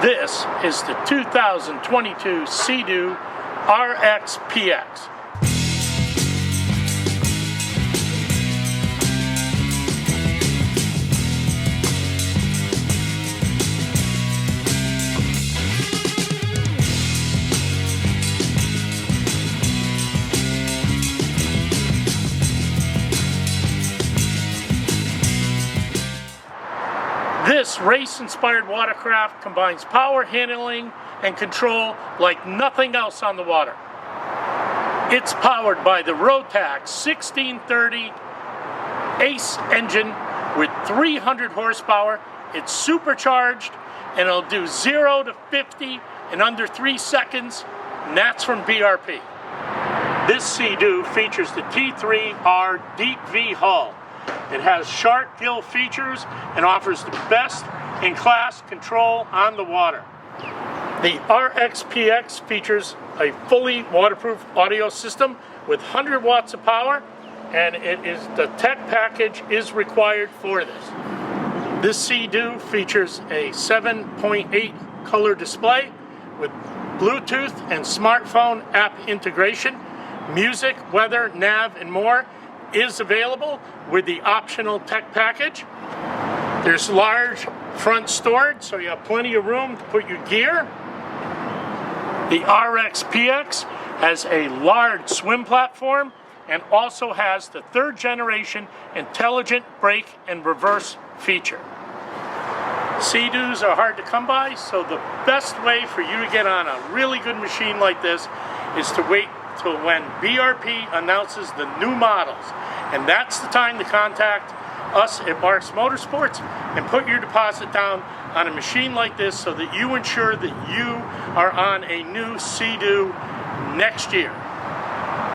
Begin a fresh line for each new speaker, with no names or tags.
This is the 2022 Sea-Doo RXP-X. This race-inspired watercraft combines power, handling, and control like nothing else on the water. It's powered by the Rotax 1630 Ace engine with 300 horsepower. It's supercharged, and it'll do 0 to 50 in under 3 seconds, and that's from BRP. This Sea-Doo features the T3R Deep V hull. It has shark gill features and offers the best in class control on the water. The RXP-X features a fully waterproof audio system with 100 watts of power, and the tech package is required for this. This Sea-Doo features a 7.8 color display with Bluetooth and smartphone app integration. Music, weather, nav, and more is available with the optional tech package. There's large front storage, so you have plenty of room to put your gear. The RXP-X has a large swim platform and also has the 3rd generation intelligent brake and reverse feature. Sea-Doos are hard to come by, so the best way for you to get on a really good machine like this is to wait till when BRP announces the new models, and that's the time to contact us at Marks Motorsports and put your deposit down on a machine like this so that you ensure that you are on a new Sea-Doo next year.